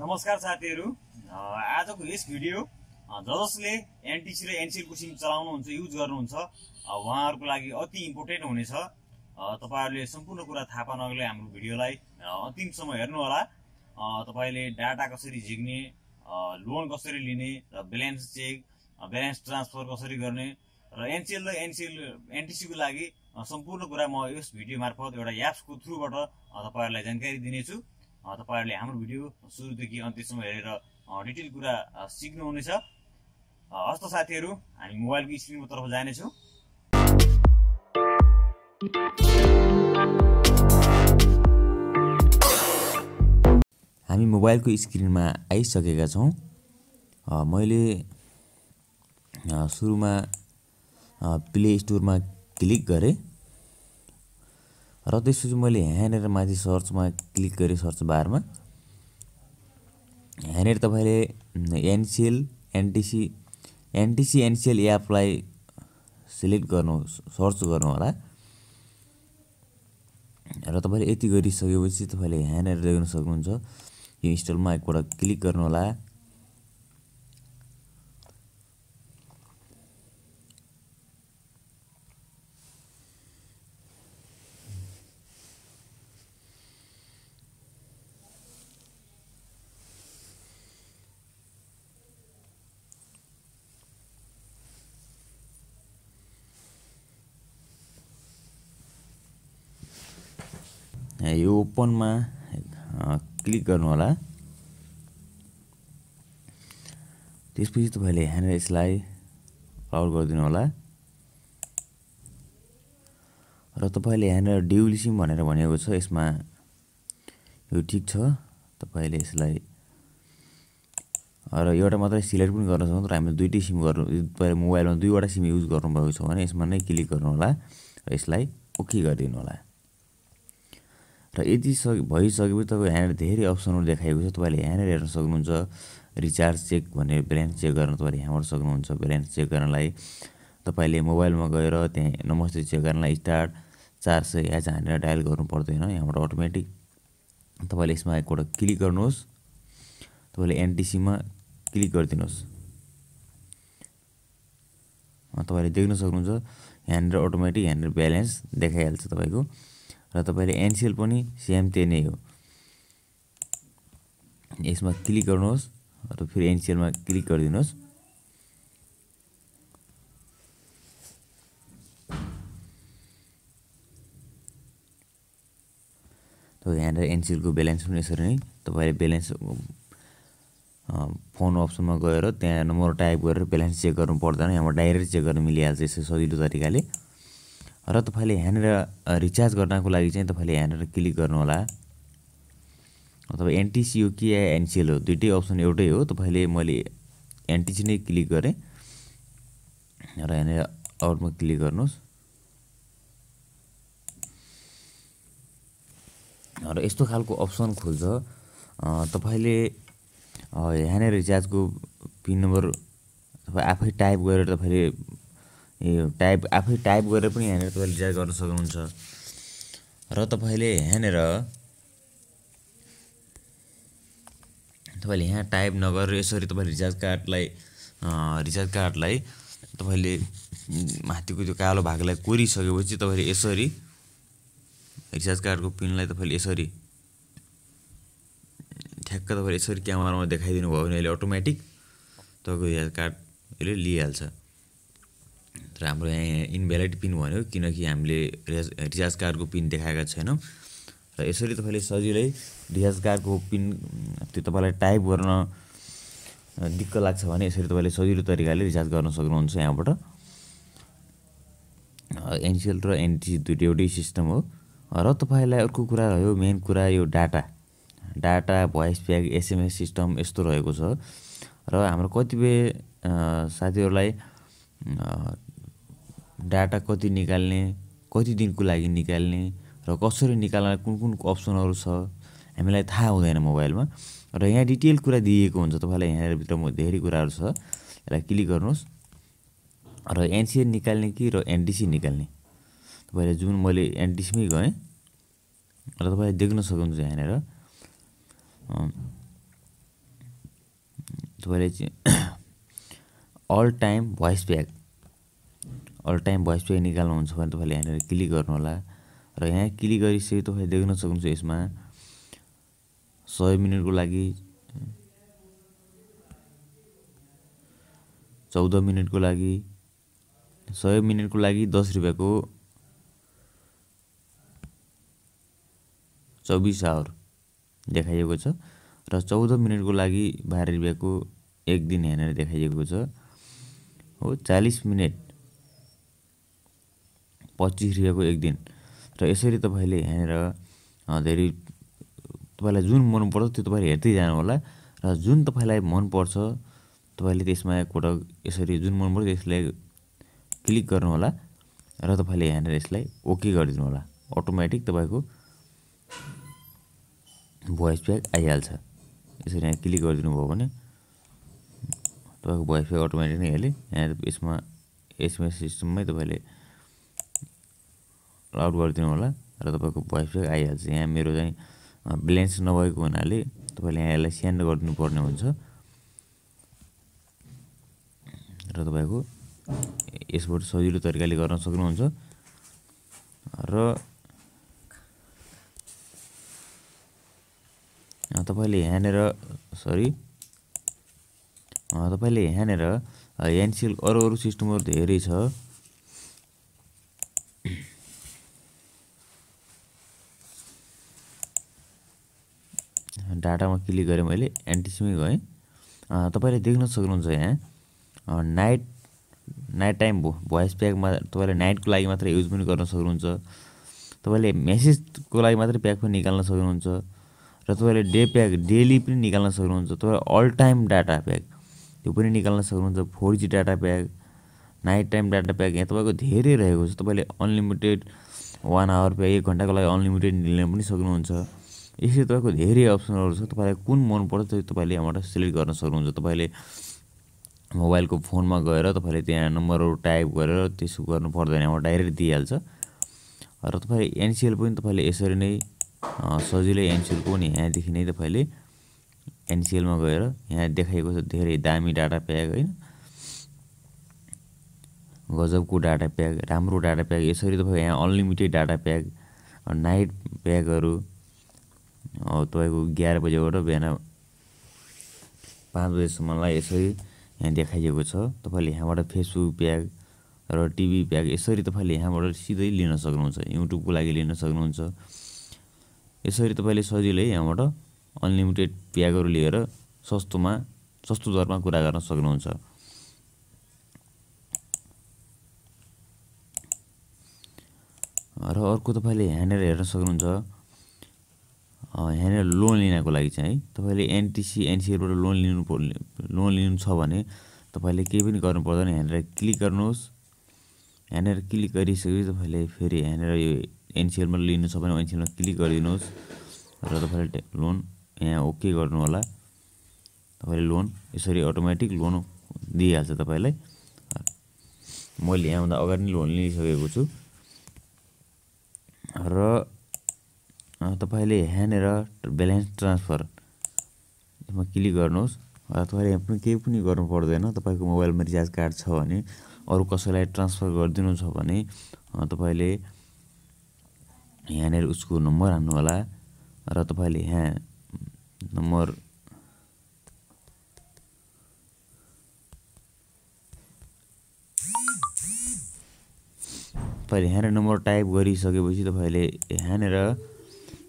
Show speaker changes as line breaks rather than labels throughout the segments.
नमस्कार साथीहरु, आजको यस भिडियो जसले एनटीसी र एनसीएल को सिम चलाउनुहुन्छ युज गर्नुहुन्छ उहाँहरुको लागि अति इम्पोर्टेन्ट हुनेछ। तपाईहरुले सम्पूर्ण कुरा थाहा पाउनले हाम्रो भिडियोलाई अन्तिमसम्म हेर्नु होला। तपाईले डाटा कसरी झिक्ने, लोन कसरी लिने र ब्यालेन्स चेक, ब्यालेन्स ट्रान्सफर कसरी गर्ने र एनसीएल र एनटीसी को लागि सम्पूर्ण कुरा म यस भिडियो मार्फत एउटा एप्स को थ्रुबाट तपाईहरुलाई जानकारी दिनेछु। तपाईहरुले हाम्रो भिडियो सुरुदेखि अन्त्यसम्म हेरेर डिटेल कुरा सिक्नुहुनेछ। हस्त साथीहरु, हामी मोबाइलको स्क्रिनको तर्फ जानेछौं।
हामी मोबाइलको स्क्रिनमा आइसकेका छौं। मैले सुरुमा प्ले स्टोरमा क्लिक गरे र त्यसपछि मैले यहाँनेर माथि सर्चमा क्लिक गरे, सर्च बारमा यहाँनेर तपाईले एनसीएल एनटीसी एनसीएल एपलाई सिलेक्ट गर्नु, सर्च गर्नु होला र तपाईले यति गरिसकेपछि तपाईले यहाँनेर देख्न सक्नुहुन्छ। यो इन्स्टलमा एकपल्ट क्लिक गर्नु होला। यो ओपनमा क्लिक गर्नु होला। त्यसपछि तपाईले यहाँनेर यसलाई अलाउ गरिदिनु होला र तपाईले यहाँनेर ड्युअल सिम भनेर भनेको छ, यसमा यो ठीक छ। तपाईले यसलाई र एउटा मात्रै सिलेक्ट पनि गर्न सक्नुहुन्छ। हामीले दुईटै सिम गर्नु, मोबाइलमा दुईवटा सिम युज गर्नुभएको छ भने यसमा नै क्लिक गर्नु होला र यसलाई ओके गरिदिनु होला। र यदि भइसकेपछि तपाईको यहाँनेर धेरै अप्सनहरु देखाएको छ। तपाईले यहाँनेर हेर्न सक्नुहुन्छ। रिचार्ज चेक भनेर ब्यालेन्स चेक गर्न तपाईले यहाँबाट सक्नुहुन्छ। ब्यालेन्स चेक गर्नलाई तपाईले मोबाइलमा गएर त्यहाँ नमस्ते चेक गर्नलाई स्टार 400 ह्याच हानेर डायल गर्नु पर्दैन। यहाँबाट अटोमेटिक तपाईले यसमा एकपल्ट क्लिक गर्नुहोस्। तपाईले एनटीसी मा क्लिक गरिदिनुहोस्। तपाईले देख्न सक्नुहुन्छ यहाँनेर अटोमेटिक यहाँनेर ब्यालेन्स देखाइहाल्छ तपाईको। र तपाईले एनसीएल पनि सेम त्यही नै हो। यसमा क्लिक गर्नुहोस् र फेरि एनसीएल मा क्लिक गरिदिनुहोस्। त यहाँनेर एनसीएल को ब्यालेन्स पनि यसरी नै तपाईले ब्यालेन्स फोन अप्सनमा गएर त्यहाँ नम्बर टाइप गरेर ब्यालेन्स चेक गर्नु पर्दैन। यहाँबाट डाइरेक्ट चेक गर्न मिलिहाल्छ यसो सजिलो तरिकाले। र तपाईले यहाँनेर रिचार्ज गर्नको लागि चाहिँ तपाईले यहाँनेर क्लिक गर्नु होला। तपाईँ एनटीसी हो कि एनसीएल हो, दुईटै अप्सन एउटै हो। तपाईले मैले एनटीसी नै क्लिक गरे र यहाँनेर आउटमा क्लिक गर्नुहोस् र यस्तो खालको अप्सन खोल्छ। तपाईले यहाँनेर रिचार्जको पिन नम्बर तपाई आफै टाइप गरेर तपाईले आफै टाइप गरेर पनि यहाँनेर तपाईले रिचार्ज गर्न सक्नुहुन्छ। र तपाईले यहाँनेर तपाईले यहाँ टाइप नगरेर यसरी तपाईले रिचार्ज कार्डलाई तपाईले माथिको त्यो कालो भागलाई कोरिसकेपछि तपाईले यसरी रिचार्ज कार्डको पिनलाई तपाईले यसरी ठ्याक्क तपाईले यसरी क्यामेरामा देखाइदिनु भयो भने अहिले अटोमेटिक तपाईको रिचार्ज कार्ड यसले लिइहाल्छ। र हाम्रो यहाँ इनभ्यालिड पिन भन्यो किनकि हामीले रिचार्ज कार्डको पिन देखाएका छैनौं। र यसरी तपाईले सजिलै रिचार्ज कार्डको पिन त्यो तपाईलाई टाइप गर्न दिक्क लाग्छ भने यसरी तपाईले सजिलो तरिकाले रिचार्ज गर्न सक्नुहुन्छ। यहाँबाट एनसीएल र एनटीसी दुईटै एउटै सिस्टम हो। र तपाईलाई अर्को कुरा रह्यो, मेन कुरा यो data voice pack SMS system यस्तो रहेको छ। र हाम्रो कतिपय साथीहरुलाई डाटा कति निकाल्ने, कति दिनको लागि निकाल्ने र कसरी निकाल्न कुन अप्सनहरु छ हामीलाई थाहा हुँदैन मोबाइलमा। र यहाँ डिटेल कुरा दिएको हुन्छ। तपाईलाई यहाँ भित्र धेरै कुराहरु छ। यसलाई क्लिक गर्नुहोस् र एनसीएल निकाल्ने कि र एनटीसी निकाल्ने तपाईले जुन मैले एनटीसी मै गएँ र तपाईले देख्न सक्नुहुन्छ यहाँनेर तपाईँले चाहिँ अल टाइम भोइस ब्याक निकाल्नुहुन्छ भने तपाईँले यहाँनिर क्लिक गर्नु होला र यहाँ क्लिक गरिसके तपाईँले देख्न सक्नुहुन्छ यसमा 100 मिनेटको लागि 14 मिनेटको लागि 100 मिनेटको लागि 10 रुपैयाँको 24 आवर देखाइएको छ र 14 मिनेटको लागि 12 रुपैयाँको 1 दिन यहाँनिर देखाइएको छ हो। 40 मिनेट 25 रुपैयाँको 1 दिन र यसरी तपाईँले यहाँनिर धेरै तपाईँलाई जुन मनपर्छ त्यो तपाईँले हेर्दै जानु होला र जुन तपाईँलाई मनपर्छ तपाईँले त्यसमा एकपटक यसरी जुन मनपर्छ त्यसलाई क्लिक गर्नु होला र तपाईँले यहाँनिर यसलाई ओके गरिदिनु होला। अटोमेटिक तपाईँको भोइस ब्याक आइहाल्छ। यसरी यहाँ क्लिक गरिदिनु भयो भने तपाईँको भोइस ब्याक अटोमेटिक नै हाल्यो। यहाँ यसमा SMS सिस्टममै तपाईँले आउट गरिदिनु होला र तपाईँको भोइस ब्याक आइहाल्छ। यहाँ मेरो चाहिँ ब्यालेन्स नभएको हुनाले तपाईँले यहाँ यसलाई सेन्ड गरिदिनु पर्ने हुन्छ र तपाईँको यसबाट सजिलो तरिकाले गर्न सक्नुहुन्छ। र तपाईँले यहाँनिर NCELL अरू सिस्टमहरू धेरै छ। डाटामा क्लिक गरेँ मैले, NTCमै गएँ। तपाईँले देख्न सक्नुहुन्छ यहाँ नाइट टाइम भोइस प्याकमा तपाईँले नाइटको लागि मात्र युज पनि गर्न सक्नुहुन्छ। तपाईँले मेसेजको लागि मात्रै प्याक पनि निकाल्न सक्नुहुन्छ र तपाईँले डे प्याक डेली पनि निकाल्न सक्नुहुन्छ। तपाईँले अल टाइम डाटा प्याक त्यो पनि निकाल्न सक्नुहुन्छ। 4G data pack, night time data pack यहाँ तपाईँको धेरै रहेको छ। तपाईँले अनलिमिटेड 1 आवर प्याक 1 घन्टाको लागि अनलिमिटेड लिन पनि सक्नुहुन्छ। यसरी तपाईँको धेरै अप्सनहरू छ। तपाईँलाई कुन मनपर्छ त्यो तपाईँले यहाँबाट सिलेक्ट गर्न सक्नुहुन्छ। तपाईँले मोबाइलको फोनमा गएर तपाईँले त्यहाँ नम्बरहरू टाइप गरेर त्यसो गर्नु पर्दैन, यहाँबाट डाइरेक्ट दिइहाल्छ। र तपाईँले NCELL पनि तपाईँले यसरी नै सजिलै NCELL पनि यहाँदेखि नै तपाईँले NCELLमा गएर यहाँ देखाइएको छ धेरै दामी डाटा प्याक होइन, गजबको डाटा प्याक, राम्रो डाटा प्याक। यसरी तपाईँको यहाँ अनलिमिटेड डाटा प्याक, नाइट प्याकहरू तपाईँको 11 बजेबाट बिहान 5 बजेसम्मलाई यसरी यहाँ देखाइएको छ। तपाईँले यहाँबाट फेसबुक प्याक र टिभी प्याक यसरी तपाईँले यहाँबाट सिधै लिन सक्नुहुन्छ। युट्युबको लागि लिन सक्नुहुन्छ। यसरी तपाईँले सजिलै यहाँबाट अनलिमिटेड प्याकहरू लिएर सस्तो दरमा कुरा गर्न सक्नुहुन्छ। र अर्को तपाईँले यहाँनिर हेर्न सक्नुहुन्छ यहाँनिर लोन लिनको लागि चाहिँ तपाईँले NTC NCELLबाट लोन लिनु छ भने तपाईँले केही पनि गर्नु पर्दैन। यहाँनिर क्लिक गर्नुहोस्। यहाँनिर क्लिक गरिसकेपछि तपाईँले फेरि यहाँनिर यो NCELLमा लिनु छ भने NCELLमा क्लिक गरिदिनुहोस् र तपाईँले लोन यहाँ ओके गर्नु होला। तपाईँले लोन यसरी अटोमेटिक लोन दिइहाल्छ तपाईँलाई। मैले यहाँभन्दा अगाडि नै लोन लिइसकेको छु। र तपाईँले यहाँनिर ब्यालेन्स ट्रान्सफरमा क्लिक गर्नुहोस् र तपाईँले यहाँ पनि केही पनि गर्नु पर्दैन। तपाईँको मोबाइलमा रिचार्ज कार्ड छ भने अरू कसैलाई ट्रान्सफर गरिदिनु छ भने तपाईँले यहाँनिर उसको नम्बर हान्नु होला र तपाईँले यहाँ नम्बर टाइप गरिसकेपछि तपाईँले यहाँनिर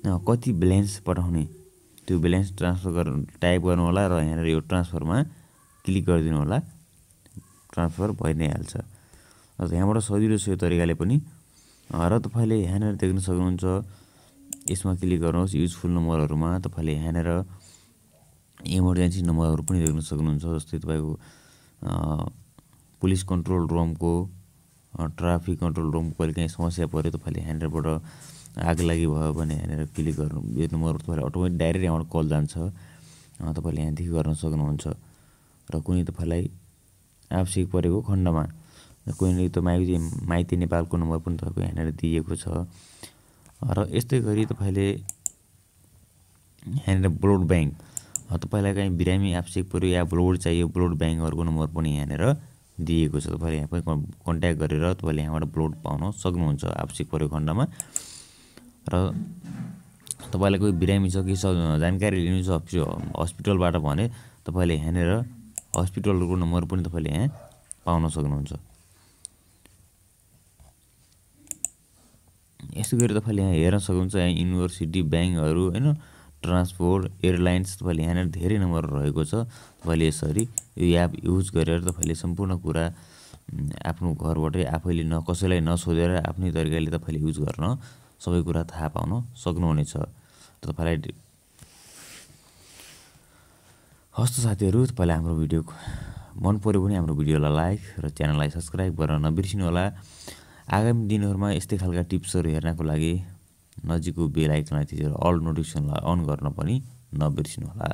कति ब्यालेन्स पठाउने त्यो ब्यालेन्स टाइप गर्नु होला र यहाँनिर यो ट्रान्सफरमा क्लिक गरिदिनु होला। ट्रान्सफर भइ नै हाल्छ। र यहाँबाट सजिलो छ यो तरिकाले पनि। र तपाईँले यहाँनिर देख्न सक्नुहुन्छ यसमा क्लिक गर्नुहोस्। युजफुल नम्बरहरूमा तपाईँले यहाँनिर इमर्जेन्सी नम्बरहरू पनि देख्न सक्नुहुन्छ। जस्तै तपाईँको पुलिस कन्ट्रोल रुमको, ट्राफिक कन्ट्रोल रुमको कहिले काहीँ समस्या पऱ्यो तपाईँले यहाँनिरबाट आग लागि भयो भने यहाँनिर क्लिक गर्नु यो नम्बर तपाईँले अटोमेटिक डाइरेक्ट यहाँबाट कल जान्छ। तपाईँले यहाँदेखि गर्न सक्नुहुन्छ। र कुनै तपाईँलाई आवश्यक परेको खण्डमा कुनै त माइती नेपालको नम्बर पनि तपाईँको यहाँनिर दिएको छ। र यस्तै गरी तपाईँले यहाँनिर ब्रोडब्यान्ड तपाईँलाई कहीँ बिरामी आवश्यक पऱ्यो या ब्लड चाहियो, ब्लड ब्याङ्कहरूको नम्बर पनि यहाँनिर दिएको छ। तपाईँले यहाँ पनि कन्ट्याक्ट गरेर तपाईँले यहाँबाट ब्लड पाउन सक्नुहुन्छ आवश्यक परेको खण्डमा। र तपाईँलाई कोही बिरामी छ कि जानकारी लिनु छ हस्पिटलबाट भने तपाईँले यहाँनिर हस्पिटलको नम्बर पनि तपाईँले यहाँ पाउन सक्नुहुन्छ। यसो गरी तपाईँले यहाँ हेर्न सक्नुहुन्छ। यहाँ युनिभर्सिटी, ब्याङ्कहरू, होइन, ट्रान्सपोर्ट, एयरलाइन्स, तपाईँले यहाँनिर धेरै नम्बर रहेको छ। तपाईँले यसरी यो एप युज गरेर तपाईँले सम्पूर्ण कुरा आफ्नो घरबाटै आफैले कसैलाई नसोधेर आफ्नै तरिकाले तपाईँले युज गर्न सबै कुरा थाहा पाउन सक्नुहुनेछ। तपाईँलाई हस्त साथीहरू, तपाईँलाई हाम्रो भिडियो मन पऱ्यो भने हाम्रो भिडियोलाई लाइक र च्यानललाई सब्सक्राइब गर्न नबिर्सिनु होला। आगामी दिनहरूमा यस्तै खालका टिप्सहरू हेर्नको लागि नजिकको बेल आइकनलाई थिचेर अल नोटिफिकेसनलाई अन गर्न पनि नबिर्सिनु होला।